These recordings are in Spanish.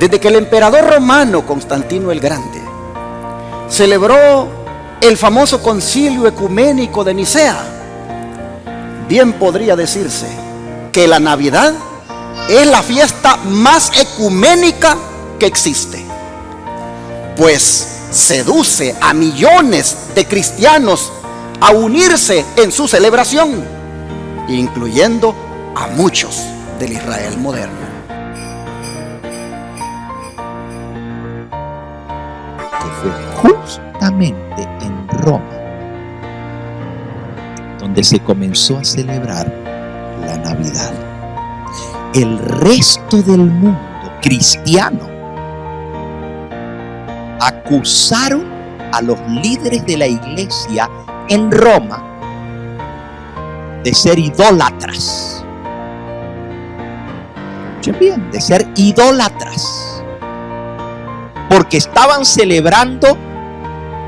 desde que el emperador romano Constantino el Grande celebró el famoso concilio ecuménico de Nicea, bien podría decirse que la Navidad es la fiesta más ecuménica que existe, pues seduce a millones de cristianos a unirse en su celebración, incluyendo a muchos del Israel moderno. Que fue justamente en Roma donde se comenzó a celebrar la Navidad. El resto del mundo cristiano acusaron a los líderes de la iglesia en Roma de ser idólatras. Escuchen bien, de ser idólatras, porque estaban celebrando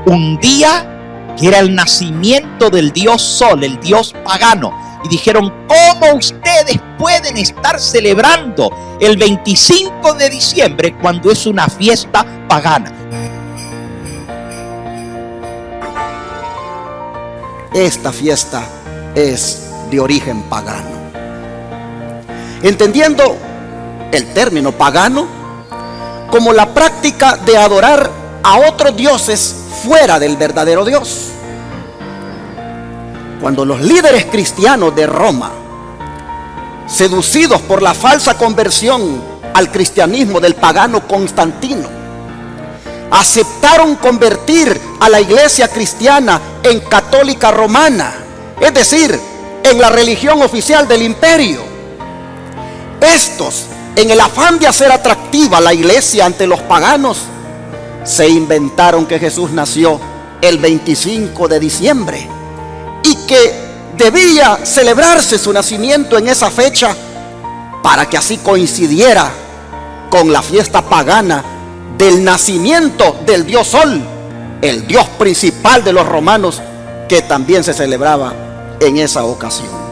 un día que era el nacimiento del dios Sol, el dios pagano. Y dijeron, ¿cómo ustedes pueden estar celebrando el 25 de diciembre cuando es una fiesta pagana? Esta fiesta es de origen pagano. Entendiendo el término pagano como la práctica de adorar a otros dioses fuera del verdadero Dios. Cuando los líderes cristianos de Roma, seducidos por la falsa conversión al cristianismo del pagano Constantino, aceptaron convertir a la iglesia cristiana en católica romana, es decir, en la religión oficial del imperio, estos, en el afán de hacer atractiva la iglesia ante los paganos, se inventaron que Jesús nació el 25 de diciembre y que debía celebrarse su nacimiento en esa fecha para que así coincidiera con la fiesta pagana del nacimiento del dios Sol, el dios principal de los romanos, que también se celebraba en esa ocasión.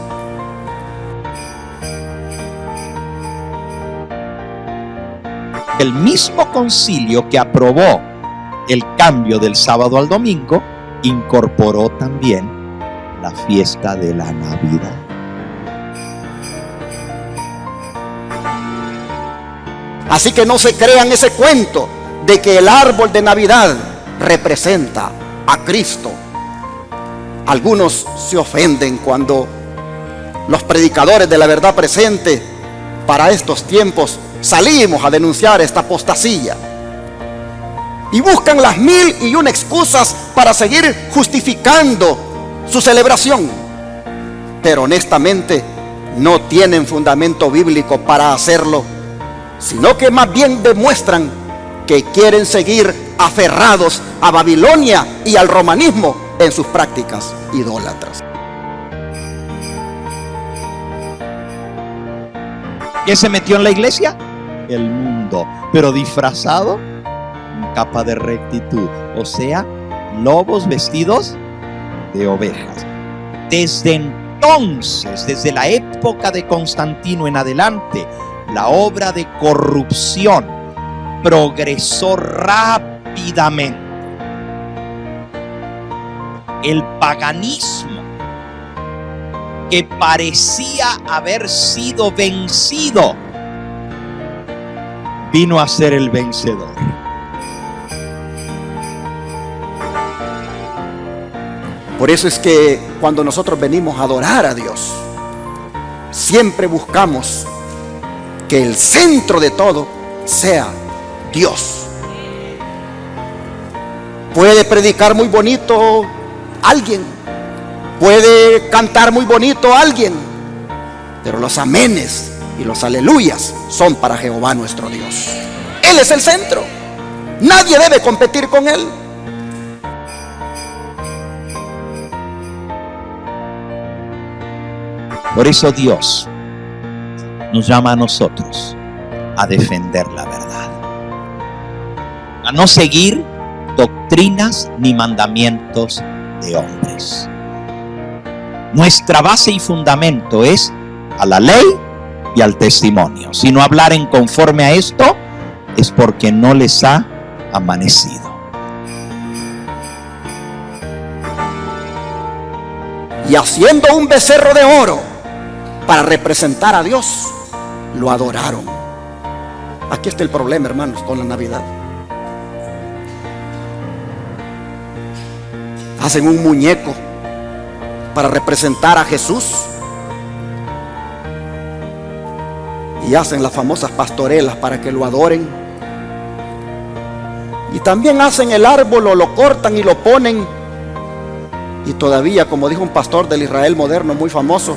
El mismo concilio que aprobó el cambio del sábado al domingo incorporó también la fiesta de la Navidad. Así que no se crean ese cuento de que el árbol de Navidad representa a Cristo. Algunos se ofenden cuando los predicadores de la verdad presente para estos tiempos salimos a denunciar esta apostasía y buscan las 1001 excusas para seguir justificando su celebración, pero honestamente no tienen fundamento bíblico para hacerlo, sino que más bien demuestran que quieren seguir aferrados a Babilonia y al romanismo en sus prácticas idólatras. ¿Quién se metió en la iglesia? El mundo, pero disfrazado en capa de rectitud, o sea, lobos vestidos de ovejas. Desde entonces, desde la época de Constantino en adelante, la obra de corrupción progresó rápidamente. El paganismo, que parecía haber sido vencido, vino a ser el vencedor. Por eso es que cuando nosotros venimos a adorar a Dios, siempre buscamos que el centro de todo sea Dios. Puede predicar muy bonito alguien, puede cantar muy bonito alguien, pero los amenes y los aleluyas son para Jehová nuestro Dios. Él es el centro, nadie debe competir con Él. Por eso Dios nos llama a nosotros a defender la verdad, a no seguir doctrinas ni mandamientos de hombres. Nuestra base y fundamento es a la ley y al testimonio. Si no hablaren conforme a esto, es porque no les ha amanecido. Y haciendo un becerro de oro para representar a Dios, lo adoraron. Aquí está el problema, hermanos, con la Navidad. Hacen un muñeco para representar a Jesús y hacen las famosas pastorelas para que lo adoren. Y también hacen el árbol, o lo cortan y lo ponen. Y todavía, como dijo un pastor del Israel moderno muy famoso,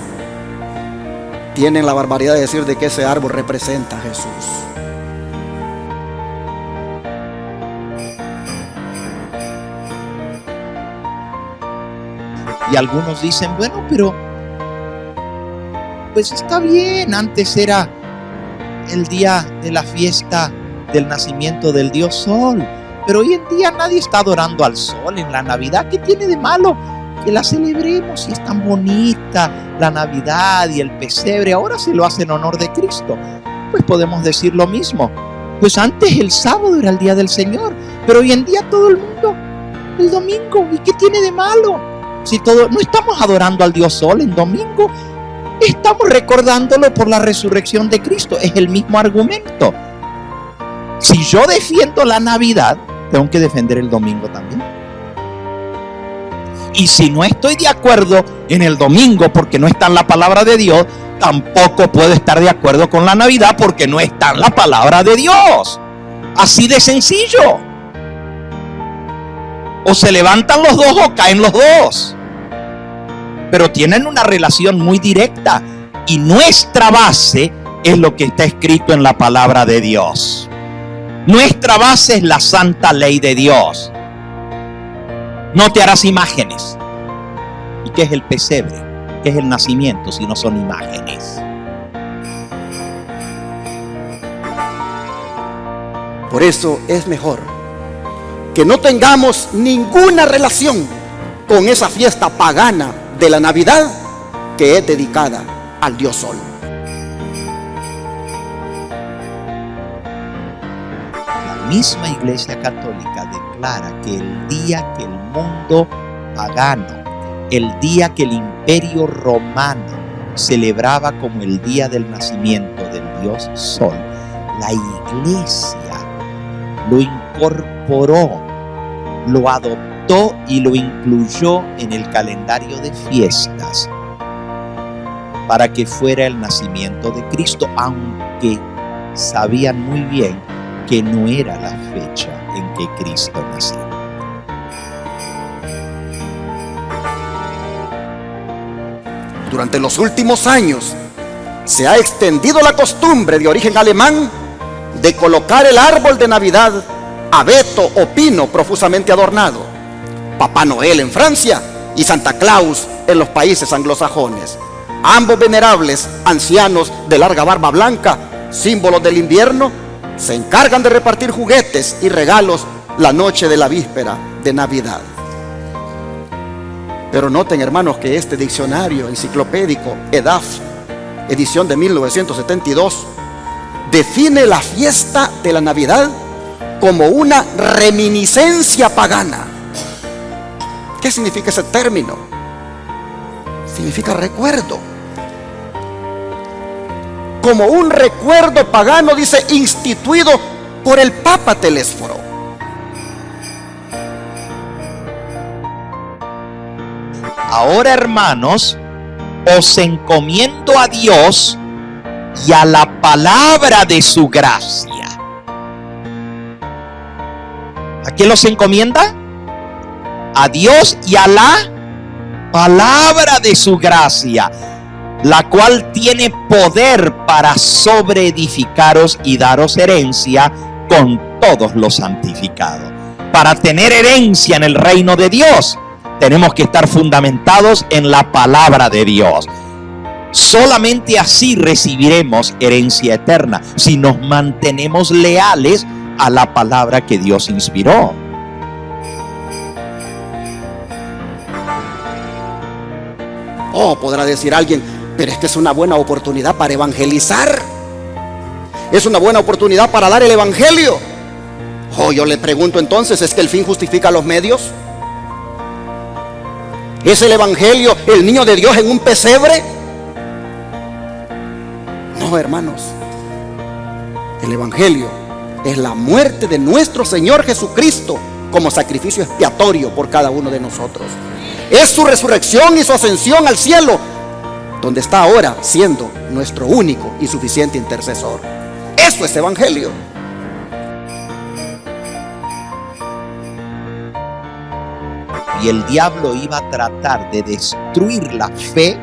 tienen la barbaridad de decir de que ese árbol representa a Jesús. Y algunos dicen, bueno, pero pues está bien, antes era el día de la fiesta del nacimiento del Dios Sol, pero hoy en día nadie está adorando al sol en la Navidad. ¿Qué tiene de malo que la celebremos si es tan bonita la Navidad y el pesebre? Ahora se lo hace en honor de Cristo. Pues podemos decir lo mismo. Pues antes el sábado era el día del Señor, pero hoy en día todo el mundo el domingo. ¿Y qué tiene de malo? Si no estamos adorando al Dios Sol en domingo, estamos recordándolo por la resurrección de Cristo. Es el mismo argumento. Si yo defiendo la Navidad, tengo que defender el domingo también. Y si no estoy de acuerdo en el domingo porque no está en la palabra de Dios, tampoco puedo estar de acuerdo con la Navidad porque no está en la palabra de Dios. Así de sencillo. O se levantan los dos o caen los dos. Pero tienen una relación muy directa. Y nuestra base es lo que está escrito en la palabra de Dios. Nuestra base es la santa ley de Dios. No te harás imágenes. ¿Y qué es el pesebre? ¿Qué es el nacimiento si no son imágenes? Por eso es mejor que no tengamos ninguna relación con esa fiesta pagana de la Navidad que es dedicada al Dios Sol. La misma Iglesia Católica declara que el día que el mundo pagano, el día que el Imperio Romano celebraba como el día del nacimiento del Dios Sol, la Iglesia lo incorporó, lo adoptó y lo incluyó en el calendario de fiestas para que fuera el nacimiento de Cristo, aunque sabían muy bien que no era la fecha en que Cristo nació. Durante los últimos años se ha extendido la costumbre de origen alemán de colocar el árbol de Navidad, abeto o pino profusamente adornado, Papá Noel en Francia y Santa Claus en los países anglosajones. Ambos venerables ancianos de larga barba blanca, símbolos del invierno, se encargan de repartir juguetes y regalos la noche de la víspera de Navidad. Pero noten, hermanos, que este diccionario enciclopédico EDAF, edición de 1972, define la fiesta de la Navidad como una reminiscencia pagana. ¿Qué significa ese término? Significa recuerdo. Como un recuerdo pagano, dice, instituido por el Papa Telésforo. Ahora, hermanos, os encomiendo a Dios y a la palabra de su gracia. ¿A quién los encomienda? A Dios y a la palabra de su gracia, la cual tiene poder para sobreedificaros y daros herencia con todos los santificados. Para tener herencia en el reino de Dios, tenemos que estar fundamentados en la palabra de Dios. Solamente así recibiremos herencia eterna, si nos mantenemos leales a la palabra que Dios inspiró. Oh, podrá decir alguien, pero es que es una buena oportunidad para evangelizar. Es una buena oportunidad para dar el evangelio. Oh, yo le pregunto entonces, ¿es que el fin justifica los medios? ¿Es el evangelio el niño de Dios en un pesebre? No, hermanos. El evangelio es la muerte de nuestro Señor Jesucristo como sacrificio expiatorio por cada uno de nosotros. Es su resurrección y su ascensión al cielo, donde está ahora siendo nuestro único y suficiente intercesor. Eso es evangelio. Y el diablo iba a tratar de destruir la fe,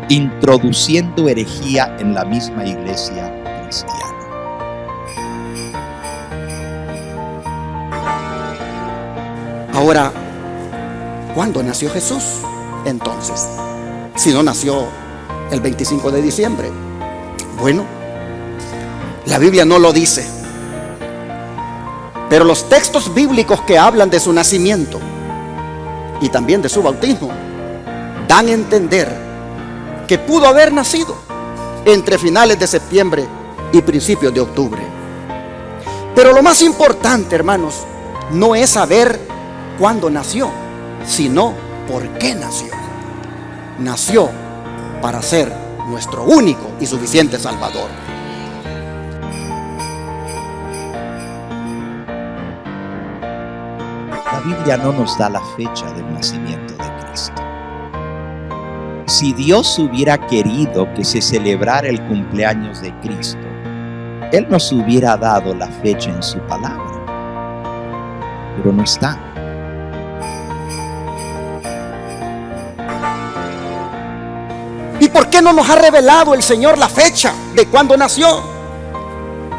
introduciendo herejía en la misma iglesia cristiana. Ahora, ¿cuándo nació Jesús? Entonces, si no nació el 25 de diciembre. Bueno, la Biblia no lo dice, pero los textos bíblicos que hablan de su nacimiento y también de su bautismo dan a entender que pudo haber nacido entre finales de septiembre y principios de octubre. Pero lo más importante, hermanos, no es saber cuándo nació, sino por qué nació. Nació para ser nuestro único y suficiente Salvador. La Biblia no nos da la fecha del nacimiento de Cristo. Si Dios hubiera querido que se celebrara el cumpleaños de Cristo, Él nos hubiera dado la fecha en su palabra, pero no está. ¿Y por qué no nos ha revelado el Señor la fecha de cuándo nació?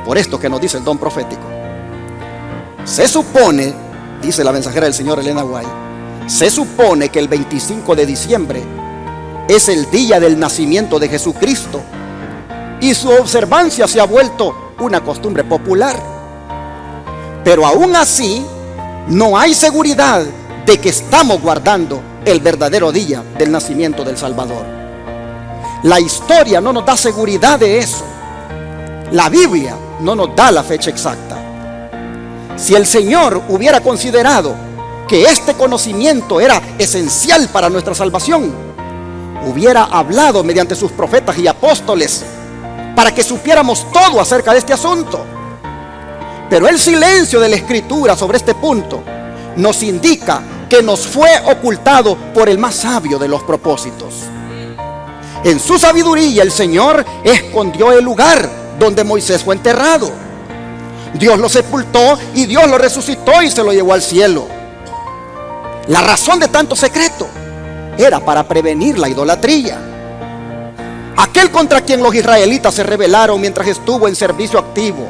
Por esto que nos dice el don profético. Se supone, dice la mensajera del Señor Elena White, se supone que el 25 de diciembre es el día del nacimiento de Jesucristo y su observancia se ha vuelto una costumbre popular. Pero aún así, no hay seguridad de que estamos guardando el verdadero día del nacimiento del Salvador. La historia no nos da seguridad de eso. La Biblia no nos da la fecha exacta. Si el Señor hubiera considerado que este conocimiento era esencial para nuestra salvación, hubiera hablado mediante sus profetas y apóstoles para que supiéramos todo acerca de este asunto. Pero el silencio de la Escritura sobre este punto nos indica que nos fue ocultado por el más sabio de los propósitos. En su sabiduría el Señor escondió el lugar donde Moisés fue enterrado. Dios lo sepultó y Dios lo resucitó y se lo llevó al cielo. La razón de tanto secreto era para prevenir la idolatría. Aquel contra quien los israelitas se rebelaron mientras estuvo en servicio activo,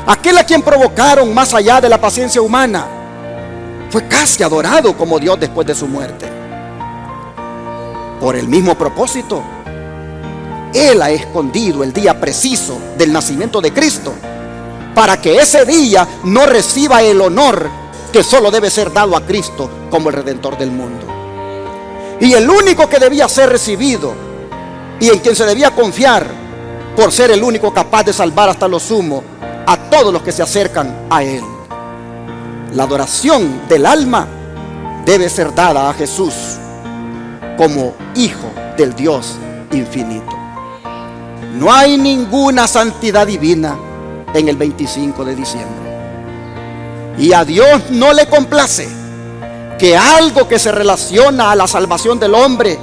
aquel a quien provocaron más allá de la paciencia humana, fue casi adorado como Dios después de su muerte. Por el mismo propósito, Él ha escondido el día preciso del nacimiento de Cristo, para que ese día no reciba el honor que solo debe ser dado a Cristo como el Redentor del mundo. Y el único que debía ser recibido y en quien se debía confiar por ser el único capaz de salvar hasta lo sumo a todos los que se acercan a Él. La adoración del alma debe ser dada a Jesús como Hijo del Dios infinito. No hay ninguna santidad divina en el 25 de diciembre. Y a Dios no le complace que algo que se relaciona a la salvación del hombre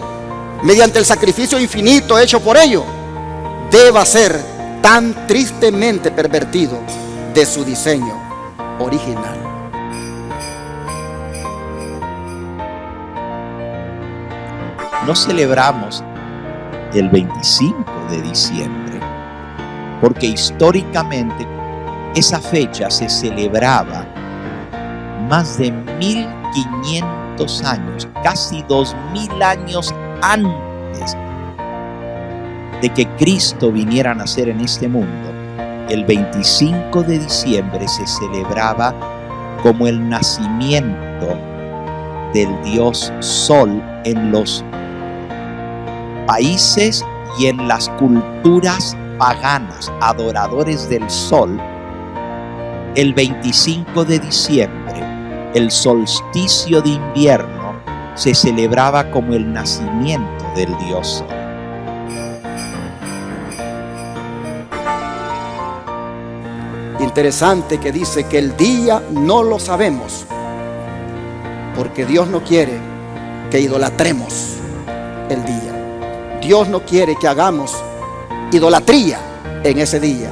mediante el sacrificio infinito hecho por ello deba ser tan tristemente pervertido de su diseño original. No celebramos el 25 de diciembre porque históricamente esa fecha se celebraba más de 1500 años, casi 2000 años antes de que Cristo viniera a nacer en este mundo. El 25 de diciembre se celebraba como el nacimiento del Dios Sol en los países y en las culturas paganas, adoradores del sol, el 25 de diciembre, el solsticio de invierno, se celebraba como el nacimiento del dios sol. Interesante que dice que el día no lo sabemos, porque Dios no quiere que idolatremos el día. Dios no quiere que hagamos idolatría en ese día,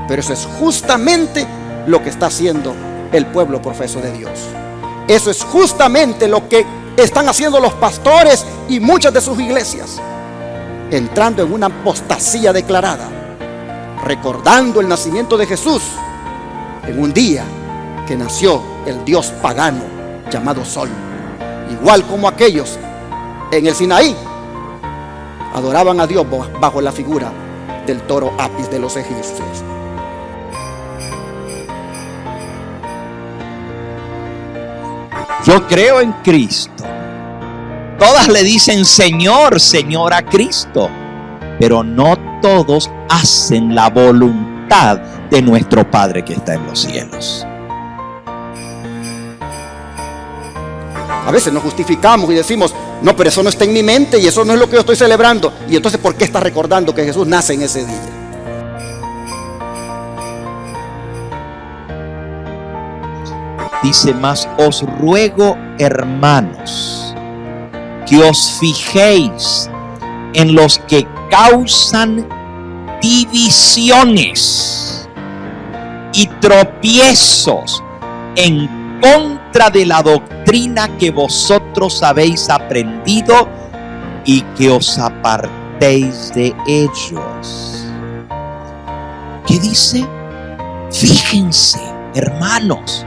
pero eso es justamente lo que está haciendo el pueblo profeso de Dios. Eso es justamente lo que están haciendo los pastores y muchas de sus iglesias, entrando en una apostasía declarada, recordando el nacimiento de Jesús en un día que nació el dios pagano llamado Sol, igual como aquellos en el Sinaí adoraban a Dios bajo la figura del toro Apis de los egipcios. Yo creo en Cristo. Todas le dicen Señor, Señor a Cristo, pero no todos hacen la voluntad de nuestro Padre que está en los cielos. A veces nos justificamos y decimos, no, pero eso no está en mi mente y eso no es lo que yo estoy celebrando. Y entonces, ¿por qué está recordando que Jesús nace en ese día? Dice más, os ruego, hermanos, que os fijéis en los que causan divisiones y tropiezos en contra de la doctrina que vosotros habéis aprendido y que os apartéis de ellos. ¿Qué dice? Fíjense, hermanos,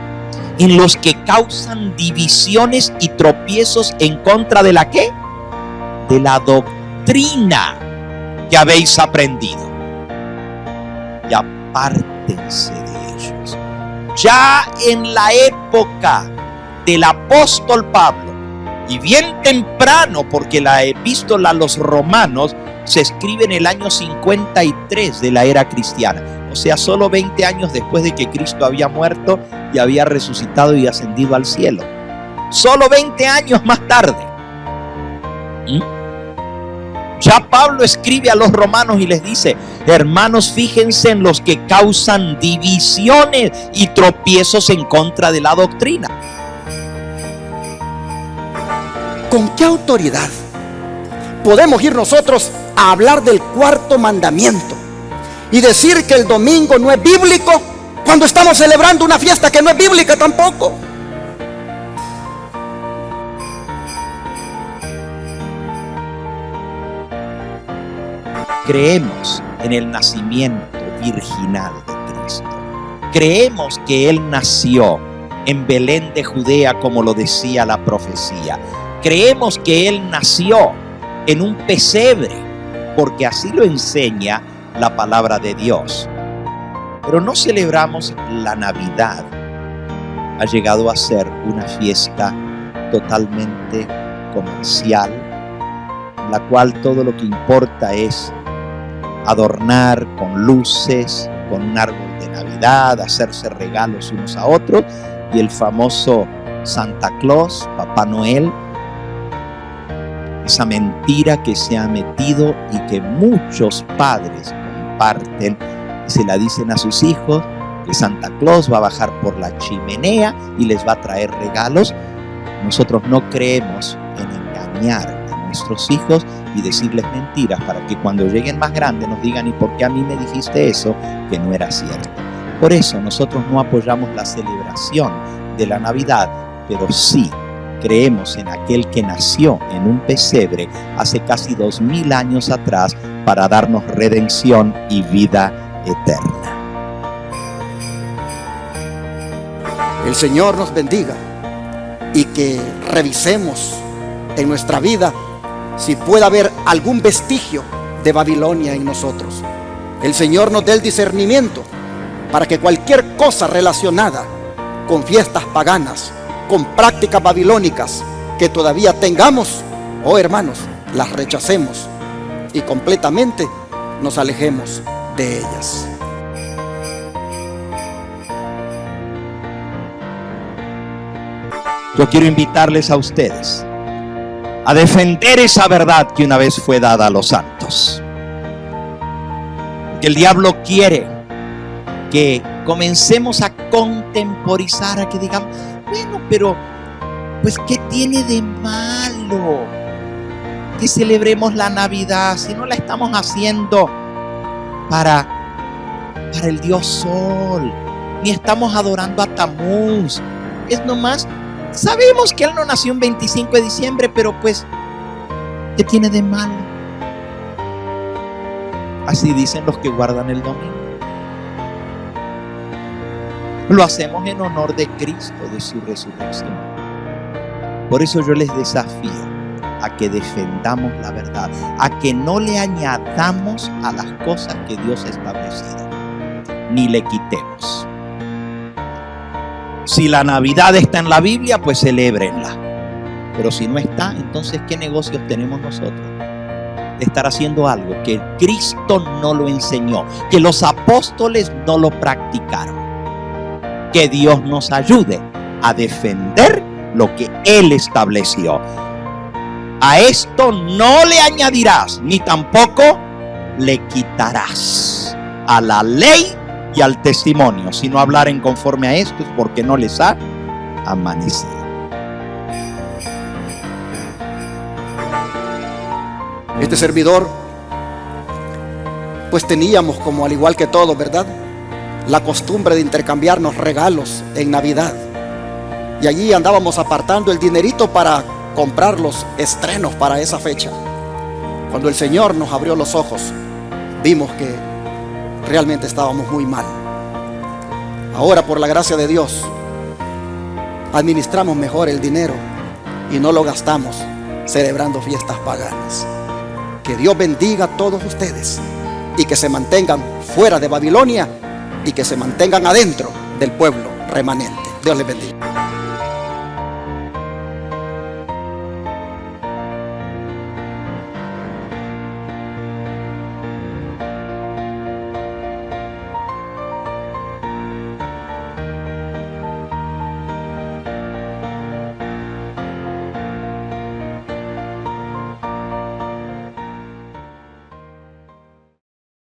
en los que causan divisiones y tropiezos en contra de la ¿qué? De la doctrina que habéis aprendido. Y apártense de ellos. Ya en la época del apóstol Pablo, y bien temprano, porque la epístola a los romanos se escribe en el año 53 de la era cristiana, o sea, solo 20 años después de que Cristo había muerto y había resucitado y ascendido al cielo. Solo 20 años más tarde. Ya Pablo escribe a los romanos y les dice, hermanos, fíjense en los que causan divisiones y tropiezos en contra de la doctrina. ¿Con qué autoridad podemos ir nosotros a hablar del cuarto mandamiento y decir que el domingo no es bíblico cuando estamos celebrando una fiesta que no es bíblica tampoco? Creemos en el nacimiento virginal de Cristo. Creemos que Él nació en Belén de Judea, como lo decía la profecía. Creemos que Él nació en un pesebre, porque así lo enseña la palabra de Dios. Pero no celebramos la Navidad. Ha llegado a ser una fiesta totalmente comercial, en la cual todo lo que importa es adornar con luces, con un árbol de Navidad, hacerse regalos unos a otros, y el famoso Santa Claus, Papá Noel, esa mentira que se ha metido y que muchos padres comparten y se la dicen a sus hijos, que Santa Claus va a bajar por la chimenea y les va a traer regalos. Nosotros no creemos en engañar a nuestros hijos y decirles mentiras para que cuando lleguen más grandes nos digan, ¿y por qué a mí me dijiste eso que no era cierto? Por eso nosotros no apoyamos la celebración de la Navidad, pero sí creemos en aquel que nació en un pesebre hace casi 2000 años atrás para darnos redención y vida eterna. El Señor nos bendiga y que revisemos en nuestra vida si puede haber algún vestigio de Babilonia en nosotros. El Señor nos dé el discernimiento para que cualquier cosa relacionada con fiestas paganas, con prácticas babilónicas que todavía tengamos, hermanos, las rechacemos y completamente nos alejemos de ellas. Yo quiero invitarles a ustedes a defender esa verdad que una vez fue dada a los santos. Que el diablo quiere que comencemos a contemporizar, a que digamos, bueno, pero pues ¿qué tiene de malo que celebremos la Navidad si no la estamos haciendo para el Dios Sol, ni estamos adorando a Tamuz? Es nomás, sabemos que Él no nació un 25 de diciembre, pero pues, ¿qué tiene de malo? Así dicen los que guardan el domingo. Lo hacemos en honor de Cristo, de su resurrección. Por eso yo les desafío a que defendamos la verdad, a que no le añadamos a las cosas que Dios ha establecido, ni le quitemos. Si la Navidad está en la Biblia, pues celébrenla. Pero si no está, entonces ¿qué negocios tenemos nosotros de estar haciendo algo que Cristo no lo enseñó, que los apóstoles no lo practicaron? Que Dios nos ayude a defender lo que Él estableció. A esto no le añadirás, ni tampoco le quitarás a la ley y al testimonio. Si no hablaren conforme a esto es porque no les ha amanecido. Este servidor, pues teníamos, como al igual que todos, ¿verdad?, la costumbre de intercambiarnos regalos en Navidad. Y allí andábamos apartando el dinerito para comprar los estrenos para esa fecha. Cuando el Señor nos abrió los ojos, vimos que realmente estábamos muy mal. Ahora, por la gracia de Dios, administramos mejor el dinero y no lo gastamos celebrando fiestas paganas. Que Dios bendiga a todos ustedes y que se mantengan fuera de Babilonia y que se mantengan adentro del pueblo remanente. Dios les bendiga.